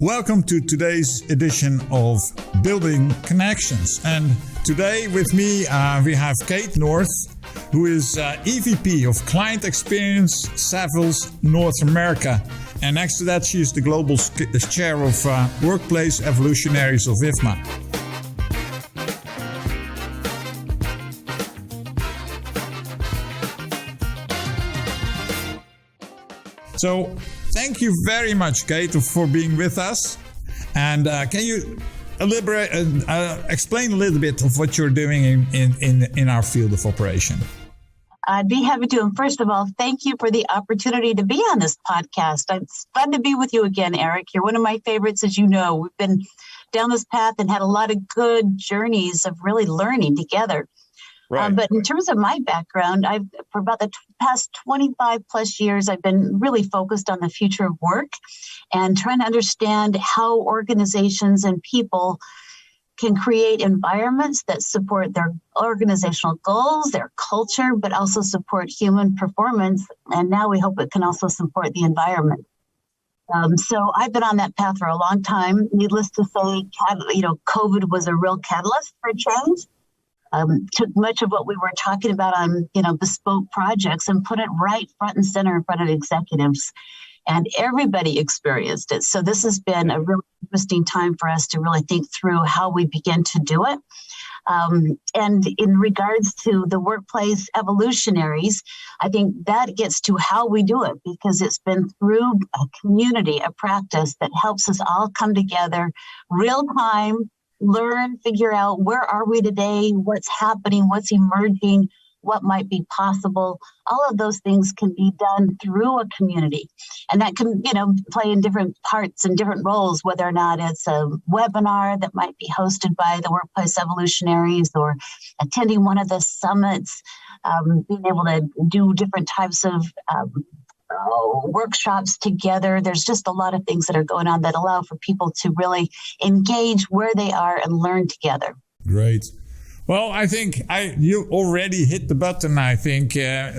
Welcome to today's edition of Building Connections. And today with me, we have Kate North, who is EVP of Client Experience, Savills North America. And next to that, she is the Global Chair of Workplace Evolutionaries of IFMA. So thank you very much, Kate, for being with us. And can you elaborate, explain a little bit of what you're doing in our field of operation? I'd be happy to. And first of all, thank you for the opportunity to be on this podcast. It's fun to be with you again, Erik. You're one of my favorites, as you know. We've been down this path and had a lot of good journeys of really learning together. Right. But in terms of my background, for about the past 25 plus years, I've been really focused on the future of work and trying to understand how organizations and people can create environments that support their organizational goals, their culture, but also support human performance. And now we hope it can also support the environment. So I've been on that path for a long time. Needless to say, COVID was a real catalyst for change. Took much of what we were talking about on, bespoke projects and put it right front and center in front of executives. And everybody experienced it. So this has been a really interesting time for us to really think through how we begin to do it. And in regards to the workplace evolutionaries, I think that gets to how we do it, because it's been through a community, a practice that helps us all come together real time, learn, figure out where are we today, what's happening, what's emerging, what might be possible. All of those things can be done through a community. And that can, play in different parts and different roles, whether or not it's a webinar that might be hosted by the Workplace Evolutionaries or attending one of the summits, being able to do different types of workshops together. There's just a lot of things that are going on that allow for people to really engage where they are and learn together. Great. Well, I think you already hit the button, I think,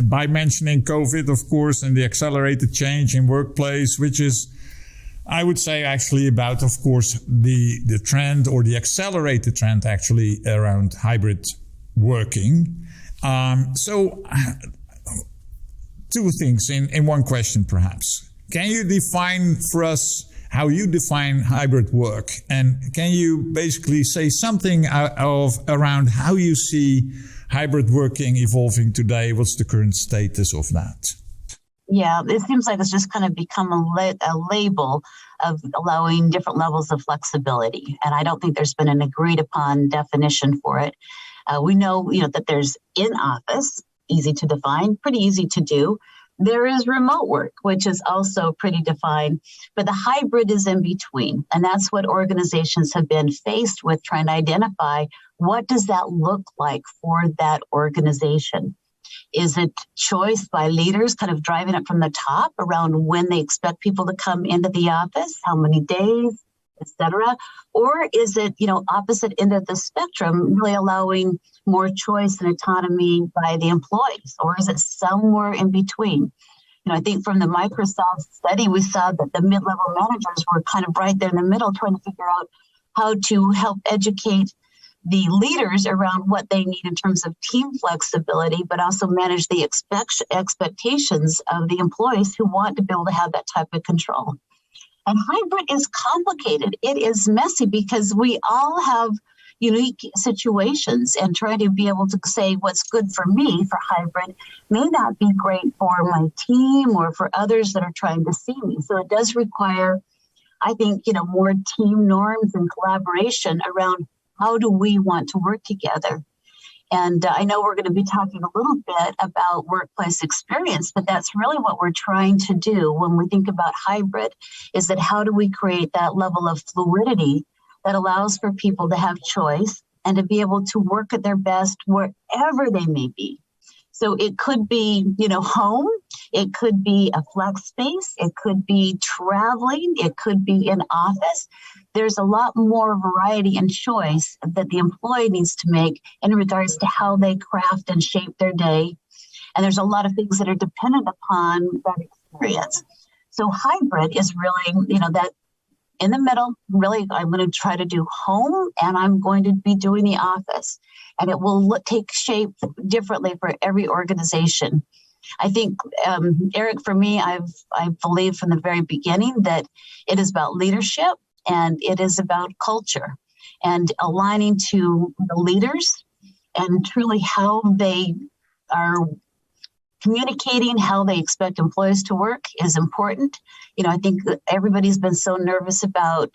by mentioning COVID, of course, and the accelerated change in workplace, which is, I would say, actually about, of course, the trend or the accelerated trend actually around hybrid working. So two things in one question, perhaps. Can you define for us how you define hybrid work? And can you basically say something around how you see hybrid working evolving today? What's the current status of that? Yeah, it seems like it's just kind of become a label of allowing different levels of flexibility. And I don't think there's been an agreed upon definition for it. We know, that there's in office, easy to define, pretty easy to do. There is remote work, which is also pretty defined, but the hybrid is in between. And that's what organizations have been faced with, trying to identify what does that look like for that organization. Is it choice by leaders kind of driving it from the top around when they expect people to come into the office, how many days, et cetera? Or is it, opposite end of the spectrum, really allowing more choice and autonomy by the employees? Or is it somewhere in between? I think from the Microsoft study, we saw that the mid-level managers were kind of right there in the middle, trying to figure out how to help educate the leaders around what they need in terms of team flexibility, but also manage the expectations of the employees who want to be able to have that type of control. And hybrid is complicated. It is messy because we all have unique situations, and trying to be able to say what's good for me for hybrid may not be great for my team or for others that are trying to see me. So it does require, I think, more team norms and collaboration around how do we want to work together. And I know we're going to be talking a little bit about workplace experience, but that's really what we're trying to do when we think about hybrid, is that how do we create that level of fluidity that allows for people to have choice and to be able to work at their best wherever they may be. So it could be, home, it could be a flex space, it could be traveling, it could be in office. There's a lot more variety and choice that the employee needs to make in regards to how they craft and shape their day. And there's a lot of things that are dependent upon that experience. So hybrid is really, that in the middle. Really, I'm going to try to do home, and I'm going to be doing the office. And it will take shape differently for every organization. I think, Erik, for me, I believe from the very beginning that it is about leadership and it is about culture and aligning to the leaders and truly how they are communicating, how they expect employees to work is important. I think that everybody's been so nervous about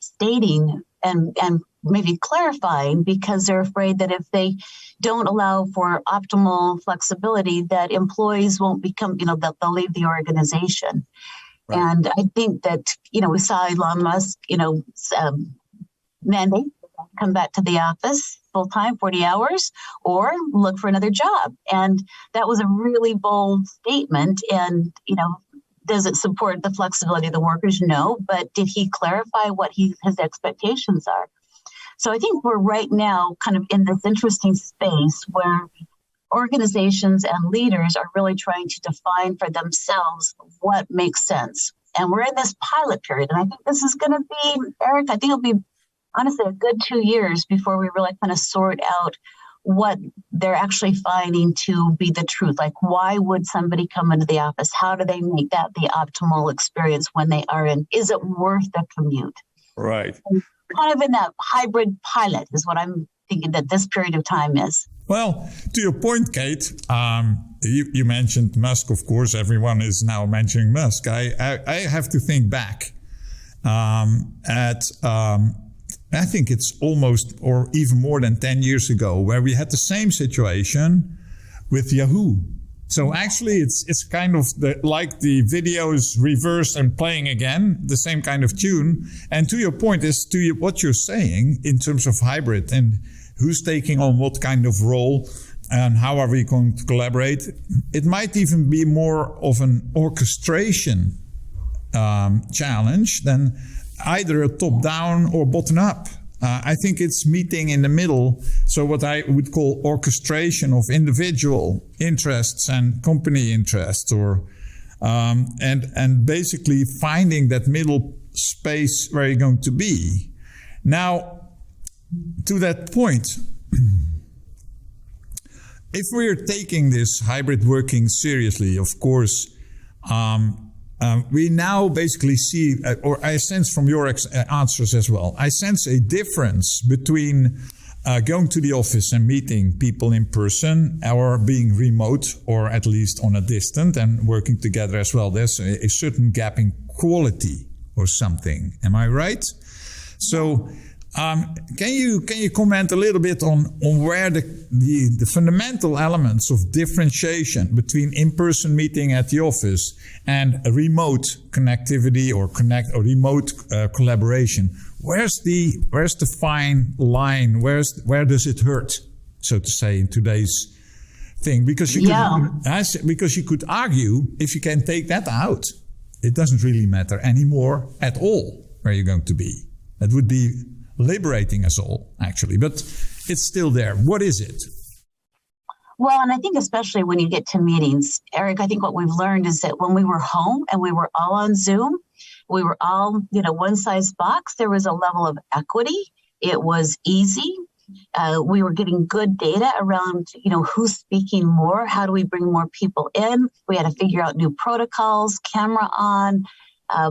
stating and maybe clarifying because they're afraid that if they don't allow for optimal flexibility, that employees won't become, that they'll leave the organization. Right. And I think that, we saw Elon Musk, mandate come back to the office full-time, 40 hours, or look for another job. And that was a really bold statement. And, does it support the flexibility of the workers? No. But did he clarify what his expectations are? So I think we're right now kind of in this interesting space where organizations and leaders are really trying to define for themselves what makes sense. And we're in this pilot period. And I think this is going to be, Erik, I think it'll be honestly a good 2 years before we really kind of sort out what they're actually finding to be the truth. Like, why would somebody come into the office? How do they make that the optimal experience when they are in? Is it worth the commute? Right. And kind of in that hybrid pilot is what I'm thinking that this period of time is. Well, to your point, Kate, you mentioned Musk, of course. Everyone is now mentioning Musk. I have to think back I think it's almost or even more than 10 years ago where we had the same situation with Yahoo. So actually it's kind of like the video is reversed and playing again, the same kind of tune. And to your point is what you're saying in terms of hybrid and who's taking on what kind of role and how are we going to collaborate. It might even be more of an orchestration challenge than either a top-down or bottom-up. I think it's meeting in the middle. So what I would call orchestration of individual interests and company interests, or and basically finding that middle space where you're going to be. Now, to that point, if we're taking this hybrid working seriously, of course, we now basically see, or I sense from your answers as well, I sense a difference between going to the office and meeting people in person or being remote or at least on a distance and working together as well. There's a certain gap in quality or something. Am I right? So can you comment a little bit on where the fundamental elements of differentiation between in-person meeting at the office and a remote connectivity or remote collaboration? Where's the fine line? Where does it hurt, so to say, in today's thing? Because you could argue if you can take that out, it doesn't really matter anymore at all where you're going to be. That would be liberating us all, actually, but it's still there. What is it? Well, and I think especially when you get to meetings, Erik, I think what we've learned is that when we were home and we were all on Zoom, we were all, one size box, there was a level of equity. It was easy. We were getting good data around, who's speaking more. How do we bring more people in? We had to figure out new protocols, camera on,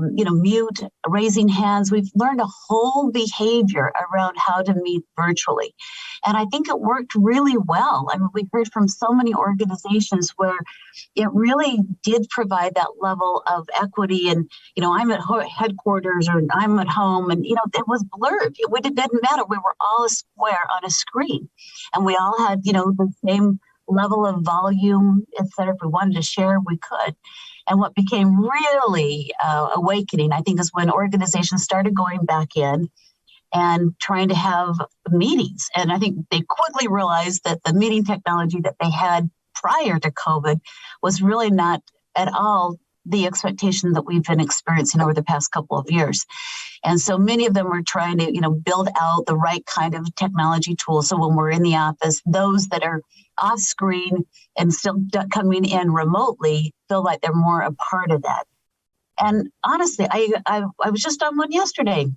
mute, raising hands. We've learned a whole behavior around how to meet virtually. And I think it worked really well. I mean, we heard from so many organizations where it really did provide that level of equity. And, I'm at headquarters or I'm at home and, it was blurred. It didn't matter. We were all a square on a screen and we all had, the same level of volume, et cetera. If we wanted to share, we could. And what became really awakening, I think, is when organizations started going back in and trying to have meetings. And I think they quickly realized that the meeting technology that they had prior to COVID was really not at all the expectation that we've been experiencing over the past couple of years. And so many of them were trying to, build out the right kind of technology tools. So when we're in the office, those that are off screen and still coming in remotely feel like they're more a part of that. And honestly, I was just on one yesterday,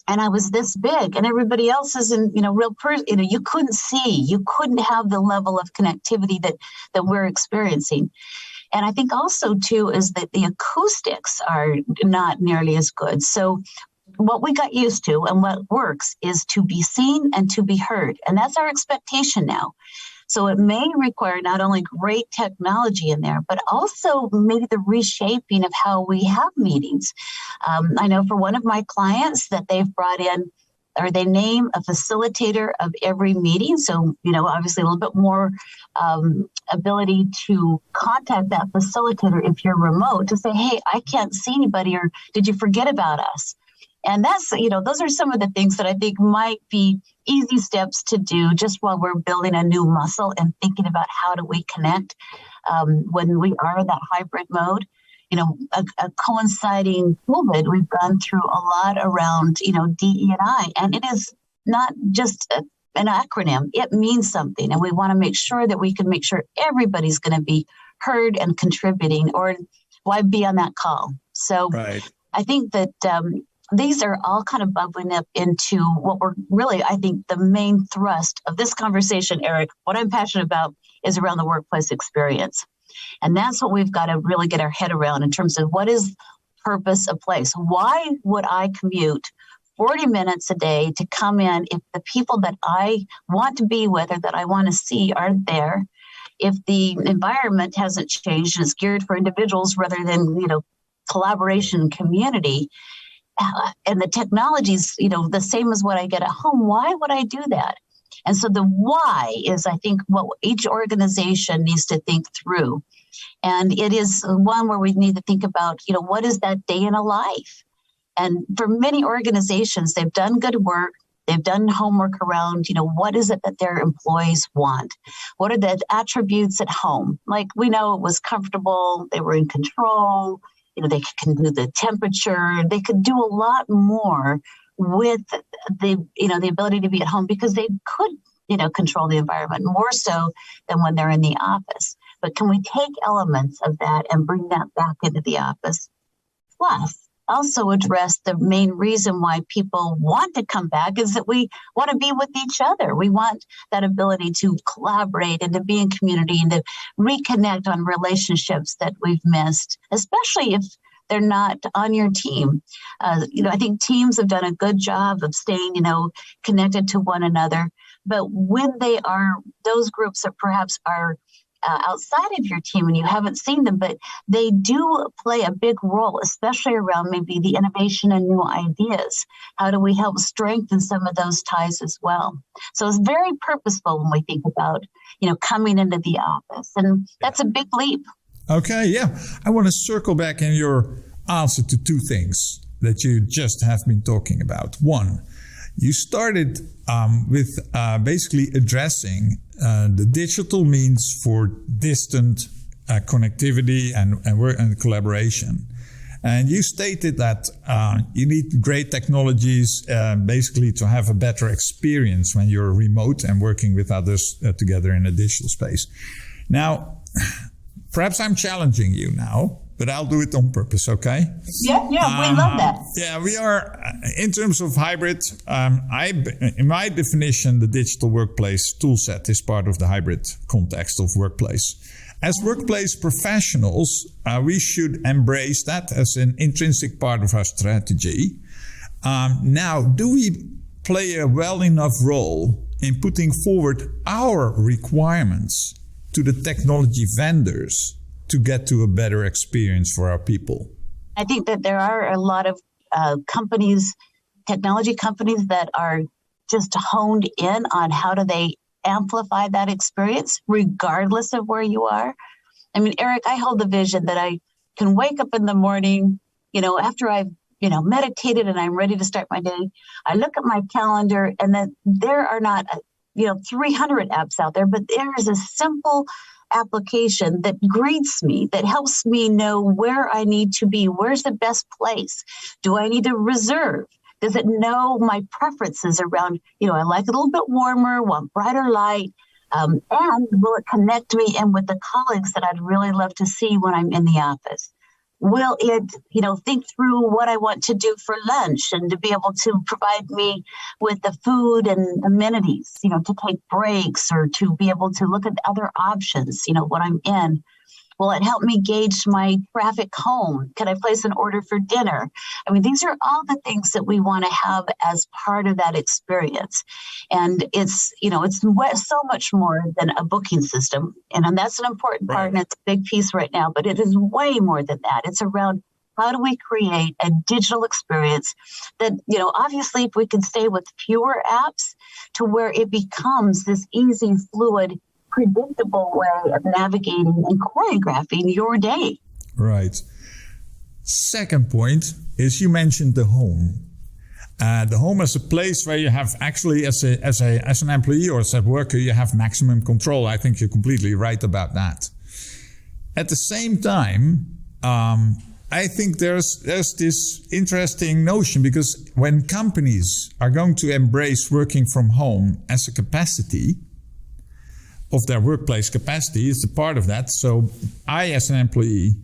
and I was this big, and everybody else is in, real person. You couldn't see, you couldn't have the level of connectivity that we're experiencing. And I think also too is that the acoustics are not nearly as good. So what we got used to and what works is to be seen and to be heard, and that's our expectation now. So it may require not only great technology in there, but also maybe the reshaping of how we have meetings. I know for one of my clients that they've brought in, or they name a facilitator of every meeting. So, obviously a little bit more ability to contact that facilitator if you're remote to say, hey, I can't see anybody, or did you forget about us? And that's, those are some of the things that I think might be easy steps to do just while we're building a new muscle and thinking about how do we connect when we are in that hybrid mode. A coinciding COVID, we've gone through a lot around, DE&I, and it is not just an acronym. It means something, and we want to make sure that we can make sure everybody's going to be heard and contributing, or why be on that call? So right. I think that these are all kind of bubbling up into what we're really, I think, the main thrust of this conversation, Erik. What I'm passionate about is around the workplace experience. And that's what we've got to really get our head around in terms of what is purpose of place. Why would I commute 40 minutes a day to come in if the people that I want to be with or that I want to see aren't there? If the environment hasn't changed and it's geared for individuals rather than, collaboration and community, and the technology's, the same as what I get at home, why would I do that? And so the why is, I think, what each organization needs to think through. And it is one where we need to think about, what is that day in a life? And for many organizations, they've done good work. They've done homework around, what is it that their employees want? What are the attributes at home? Like, we know it was comfortable. They were in control. They can do the temperature. They could do a lot more with the ability to be at home because they could, control the environment more so than when they're in the office. But can we take elements of that and bring that back into the office? Plus, also address the main reason why people want to come back is that we want to be with each other. We want that ability to collaborate and to be in community and to reconnect on relationships that we've missed, especially if they're not on your team. I think teams have done a good job of staying, connected to one another. But when they are, those groups that perhaps are outside of your team and you haven't seen them, but they do play a big role, especially around maybe the innovation and new ideas. How do we help strengthen some of those ties as well? So it's very purposeful when we think about, coming into the office. And that's a big leap. Okay, yeah. I want to circle back in your answer to two things that you just have been talking about. One, you started with basically addressing the digital means for distant connectivity and work and collaboration. And you stated that you need great technologies basically to have a better experience when you're remote and working with others together in a digital space. Now, perhaps I'm challenging you now, but I'll do it on purpose, okay? Yeah, we love that. Yeah, we are, in terms of hybrid, in my definition, the digital workplace toolset is part of the hybrid context of workplace. As workplace professionals, we should embrace that as an intrinsic part of our strategy. Now, do we play a well enough role in putting forward our requirements to the technology vendors to get to a better experience for our people? I think that there are a lot of companies, technology companies that are just honed in on how do they amplify that experience regardless of where you are. I mean, Erik, I hold the vision that I can wake up in the morning, after I've, meditated and I'm ready to start my day. I look at my calendar and then there are not, 300 apps out there, but there is a simple application that greets me, that helps me know where I need to be. Where's the best place? Do I need to reserve? Does it know my preferences around, I like it a little bit warmer, want brighter light, and will it connect me in with the colleagues that I'd really love to see when I'm in the office? will it, think through what I want to do for lunch and to be able to provide me with the food and amenities, to take breaks or to be able to look at other options, when I'm in? Will it help me gauge my traffic home? Can I place an order for dinner? I mean, these are all the things that we want to have as part of that experience. And it's so much more than a booking system. And that's an important part, and it's a big piece right now, but it is way more than that. It's around how do we create a digital experience that, obviously if we can stay with fewer apps to where it becomes this easy, fluid, predictable way of navigating and choreographing your day. Right. Second point is you mentioned the home. The home as a place where you have actually, as an employee or as a worker, you have maximum control. I think you're completely right about that. At the same time, I think there's this interesting notion, because when companies are going to embrace working from home as a capacity of their workplace capacity, is a part of that. So I, as an employee,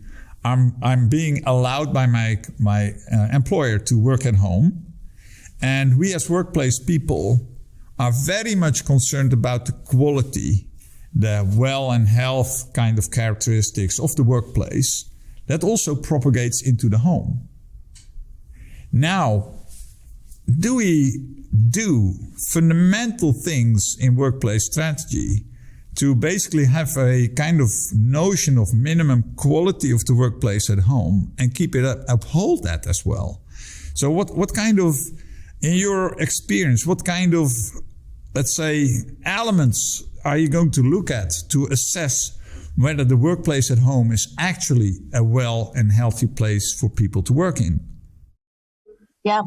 I'm being allowed by my employer to work at home. And we as workplace people are very much concerned about the quality, the well and health kind of characteristics of the workplace that also propagates into the home. Now, do we do fundamental things in workplace strategy to basically have a kind of notion of minimum quality of the workplace at home and keep it uphold that as well? So what kind of, in your experience, what kind of, let's say, elements are you going to look at to assess whether the workplace at home is actually a well and healthy place for people to work in? Yeah,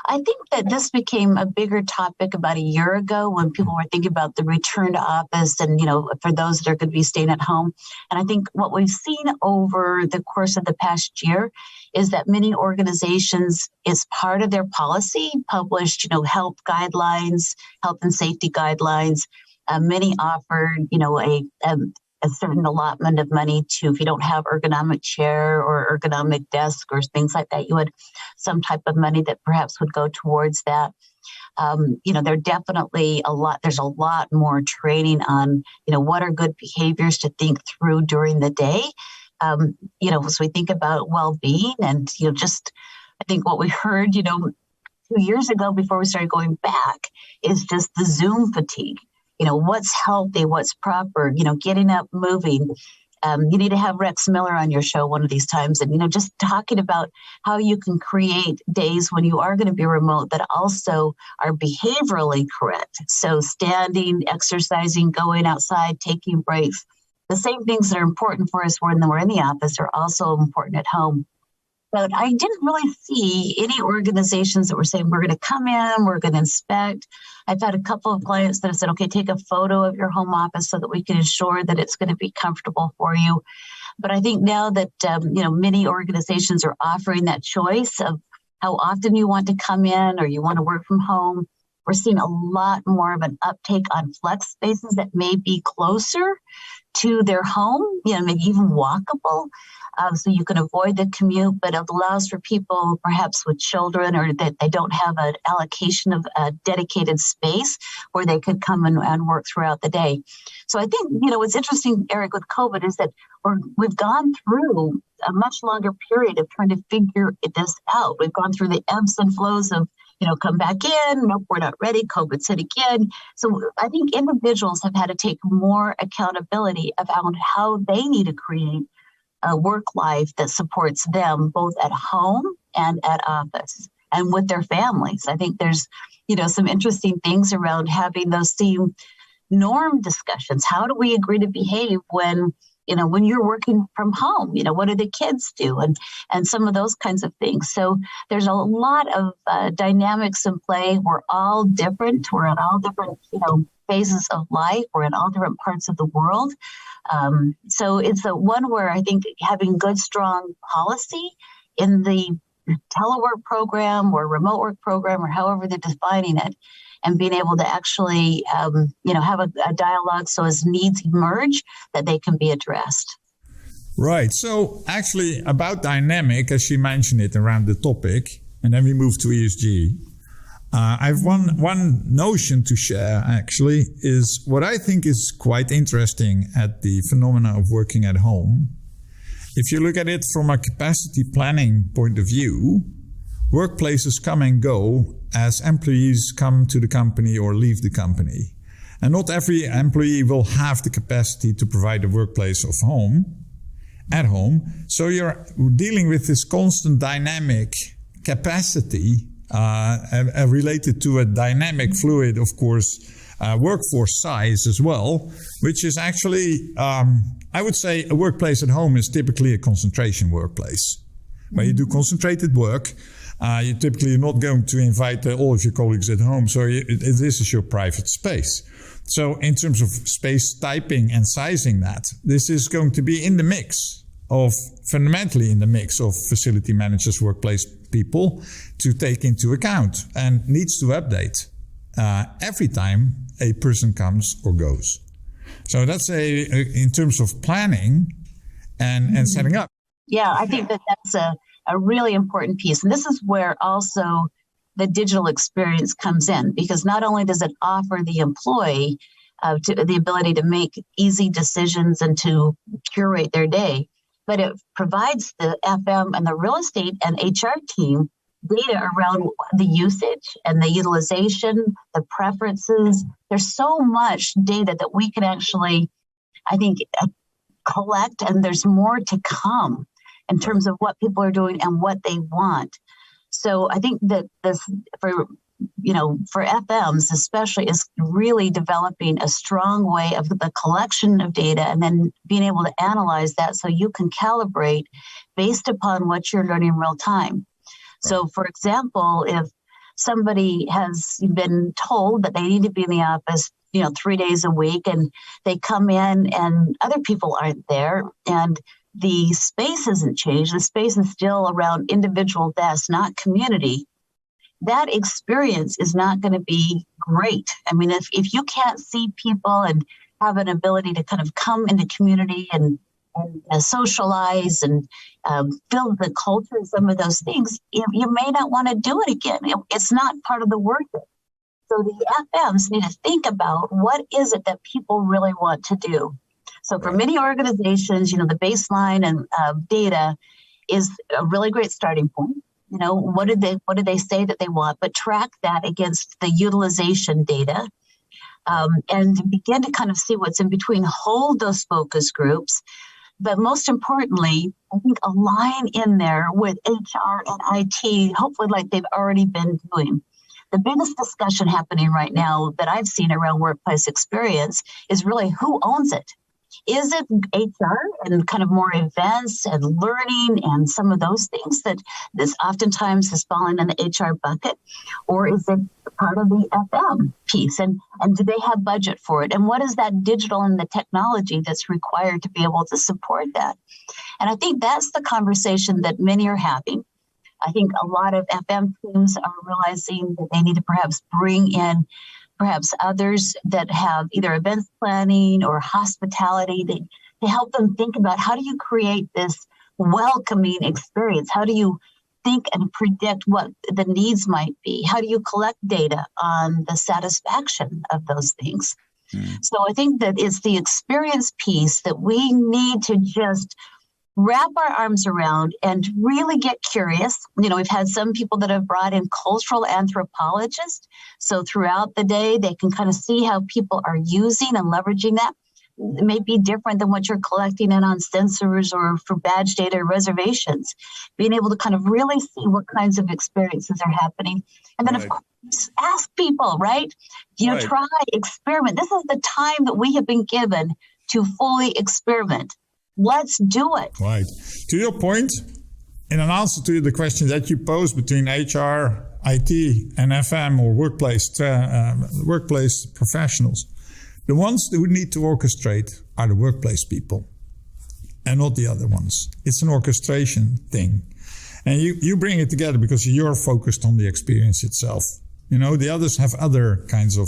I think that this became a bigger topic about a year ago when people were thinking about the return to office and, for those that are going to be staying at home. And I think what we've seen over the course of the past year is that many organizations, as part of their policy, published, health guidelines, health and safety guidelines. Many offered, a certain allotment of money to, if you don't have ergonomic chair or ergonomic desk or things like that, you would some type of money that perhaps would go towards that. There definitely there's a lot more training on, what are good behaviors to think through during the day. As we think about well-being and, I think what we heard, 2 years ago before we started going back is just the Zoom fatigue. What's healthy, what's proper, getting up, moving. You need to have Rex Miller on your show one of these times. And, just talking about how you can create days when you are going to be remote that also are behaviorally correct. So standing, exercising, going outside, taking breaks. The same things that are important for us when we're in the office are also important at home. But I didn't really see any organizations that were saying, we're going to come in, we're going to inspect. I've had a couple of clients that have said, okay, take a photo of your home office so that we can ensure that it's going to be comfortable for you. But I think now that, many organizations are offering that choice of how often you want to come in or you want to work from home, we're seeing a lot more of an uptake on flex spaces that may be closer to their home, maybe even walkable. So you can avoid the commute, but it allows for people perhaps with children or that they don't have an allocation of a dedicated space where they could come and work throughout the day. So I think, what's interesting, Erik, with COVID is that we've gone through a much longer period of trying to figure this out. We've gone through the ebbs and flows of, come back in, nope, we're not ready, COVID's hit again. So I think individuals have had to take more accountability about how they need to create a work life that supports them both at home and at office and with their families. I think there's, some interesting things around having those same norm discussions. How do we agree to behave when you're working from home? What do the kids do? And some of those kinds of things. So there's a lot of dynamics in play. We're all different. We're in all different, phases of life. We're in all different parts of the world. So it's one where I think having good, strong policy in the telework program or remote work program or however they're defining it, and being able to actually, have a dialogue so as needs emerge, that they can be addressed. Right. So actually about dynamic, as she mentioned it around the topic, and then we move to ESG. I have one notion to share actually is what I think is quite interesting at the phenomena of working at home. If you look at it from a capacity planning point of view, workplaces come and go as employees come to the company or leave the company. And not every employee will have the capacity to provide a workplace at home. So you're dealing with this constant dynamic capacity related to a dynamic, fluid, of course, workforce size as well, which is actually, I would say a workplace at home is typically a concentration workplace. Where you do concentrated work, you're typically not going to invite all of your colleagues at home, so this is your private space. So in terms of space typing and sizing that, this is going to be fundamentally in the mix of facility managers, workplace people to take into account and needs to update every time a person comes or goes. So that's in terms of planning and setting up. Yeah, I think that's a really important piece. And this is where also the digital experience comes in, because not only does it offer the employee the ability to make easy decisions and to curate their day, but it provides the FM and the real estate and HR team data around the usage and the utilization, the preferences. There's so much data that we can actually, I think, collect, and there's more to come in terms of what people are doing and what they want. So I think that this, for FMs especially, is really developing a strong way of the collection of data and then being able to analyze that so you can calibrate based upon what you're learning in real time. So for example, if somebody has been told that they need to be in the office 3 days a week, and they come in and other people aren't there, and the space hasn't changed, the space is still around individual desks, not community, that experience is not going to be great. I mean, if you can't see people and have an ability to kind of come into community and socialize and build the culture and some of those things, you may not want to do it again. It's not part of the work. So the FMs need to think about what is it that people really want to do. So for many organizations, the baseline and data is a really great starting point. What did they say that they want? But track that against the utilization data and begin to kind of see what's in between. Hold those focus groups. But most importantly, I think align in there with HR and IT, hopefully like they've already been doing. The biggest discussion happening right now that I've seen around workplace experience is really who owns it. Is it HR and kind of more events and learning and some of those things that this oftentimes has fallen in the HR bucket? Or is it part of the FM piece? And do they have budget for it? And what is that digital and the technology that's required to be able to support that? And I think that's the conversation that many are having. I think a lot of FM teams are realizing that they need to perhaps bring in others that have either events planning or hospitality to help them think about how do you create this welcoming experience? How do you think and predict what the needs might be? How do you collect data on the satisfaction of those things? So I think that it's the experience piece that we need to just wrap our arms around and really get curious. We've had some people that have brought in cultural anthropologists. So throughout the day, they can kind of see how people are using and leveraging that. It may be different than what you're collecting in on sensors or for badge data or reservations. Being able to kind of really see what kinds of experiences are happening. And then, of course, ask people, right? Try, experiment. This is the time that we have been given to fully experiment. Let's do it. Right. To your point, in an answer to the question that you posed between HR, IT, and FM or workplace professionals, the ones who need to orchestrate are the workplace people and not the other ones. It's an orchestration thing. And you bring it together because you're focused on the experience itself. The others have other kinds of,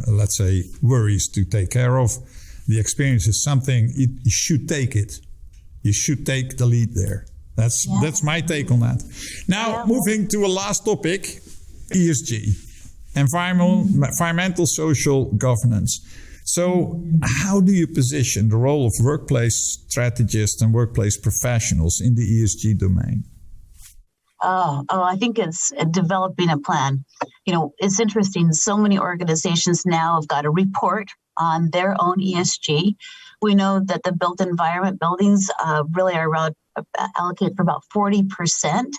let's say, worries to take care of. The experience is something, you should take it you should take the lead there. That's my take on that. Now, moving to a last topic, ESG, environmental social governance. So how do you position the role of workplace strategists and workplace professionals in the ESG domain? I think it's developing a plan. It's interesting. So many organizations now have got a report on their own ESG. We know that the built environment buildings really are around allocate for about 40%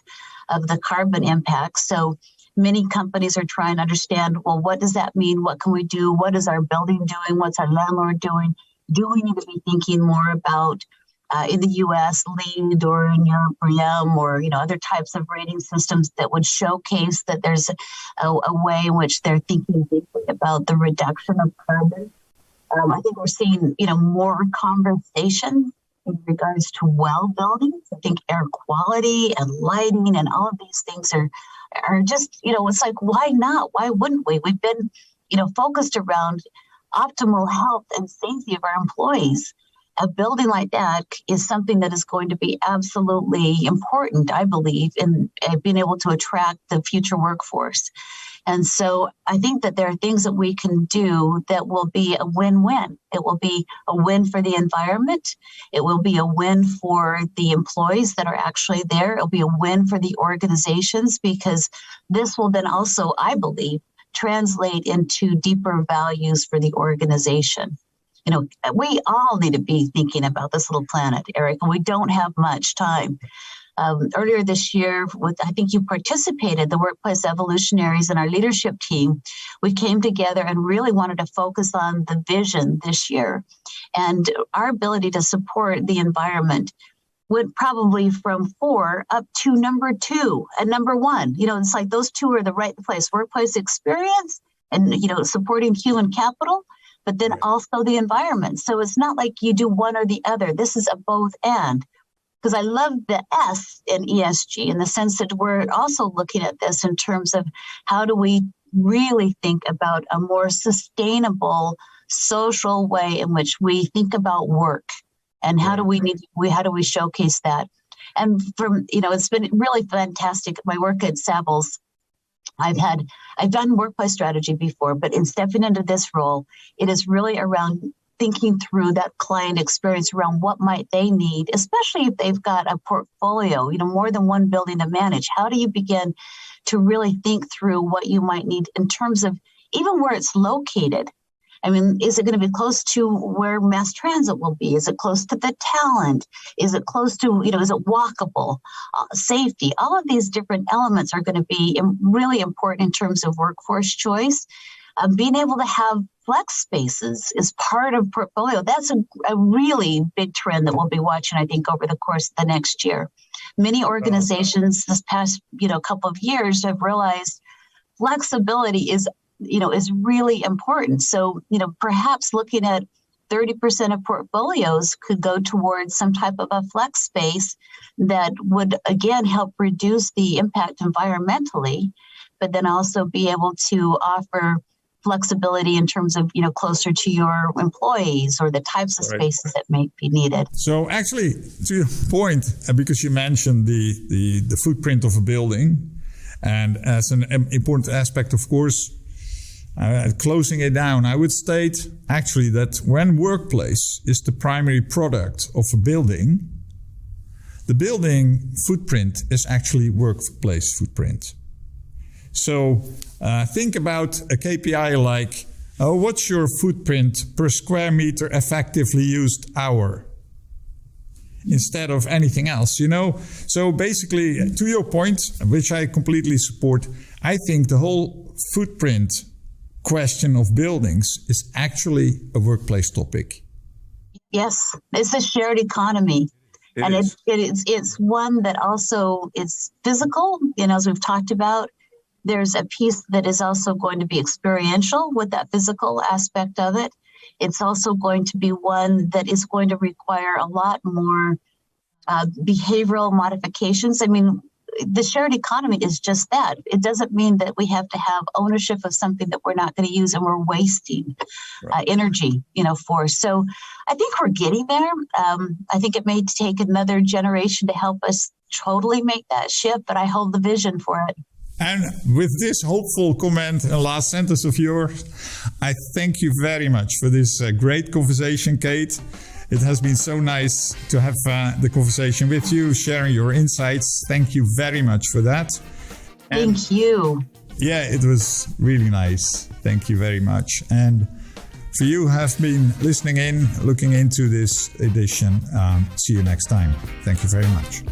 of the carbon impact. So many companies are trying to understand, well, what does that mean? What can we do? What is our building doing? What's our landlord doing? Do we need to be thinking more about in the U.S. LEED or in Europe BREEAM or other types of rating systems that would showcase that there's a way in which they're thinking deeply about the reduction of carbon. I think we're seeing more conversation in regards to well buildings. I think air quality and lighting and all of these things are just it's like, why not? Why wouldn't we? We've been focused around optimal health and safety of our employees. A building like that is something that is going to be absolutely important, I believe, in being able to attract the future workforce. And so I think that there are things that we can do that will be a win-win. It will be a win for the environment. It will be a win for the employees that are actually there. It'll be a win for the organizations, because this will then also, I believe, translate into deeper values for the organization. We all need to be thinking about this little planet, Erik, and we don't have much time. Earlier this year, I think you participated, the Workplace Evolutionaries and our leadership team, we came together and really wanted to focus on the vision this year. And our ability to support the environment went probably from 4 up to number 2 and number 1. It's like those two are the right place. Workplace experience and, supporting human capital, but then also the environment. So it's not like you do one or the other. This is a both and. Because I love the S in ESG in the sense that we're also looking at this in terms of how do we really think about a more sustainable social way in which we think about work, and how do we showcase that? And it's been really fantastic. My work at Savills, I've done workplace strategy before, but in stepping into this role, it is really around thinking through that client experience around what might they need, especially if they've got a portfolio, more than one building to manage. How do you begin to really think through what you might need in terms of even where it's located? I mean, is it going to be close to where mass transit will be? Is it close to the talent? Is it close to, is it walkable? Safety? All of these different elements are going to be really important in terms of workforce choice. Being able to have flex spaces is part of portfolio. That's a really big trend that we'll be watching, I think, over the course of the next year. Many organizations this past, couple of years have realized flexibility is really important. So, perhaps looking at 30% of portfolios could go towards some type of a flex space that would, again, help reduce the impact environmentally, but then also be able to offer flexibility in terms of, closer to your employees or the types of spaces that may be needed. So actually, to your point, because you mentioned the footprint of a building, and as an important aspect, of course, closing it down, I would state actually that when workplace is the primary product of a building, the building footprint is actually workplace footprint. So think about a KPI like, what's your footprint per square meter effectively used hour? Instead of anything else, So basically, to your point, which I completely support, I think the whole footprint question of buildings is actually a workplace topic. Yes, it's a shared economy. It's one that also is physical, as we've talked about. There's a piece that is also going to be experiential with that physical aspect of it. It's also going to be one that is going to require a lot more behavioral modifications. I mean, the shared economy is just that. It doesn't mean that we have to have ownership of something that we're not going to use and we're wasting energy, for. So I think we're getting there. I think it may take another generation to help us totally make that shift, but I hold the vision for it. And with this hopeful comment and last sentence of yours, I thank you very much for this great conversation, Kate. It has been so nice to have the conversation with you, sharing your insights. Thank you very much for that. Thank you. Yeah, it was really nice. Thank you very much. And for you who have been listening in, looking into this edition, see you next time. Thank you very much.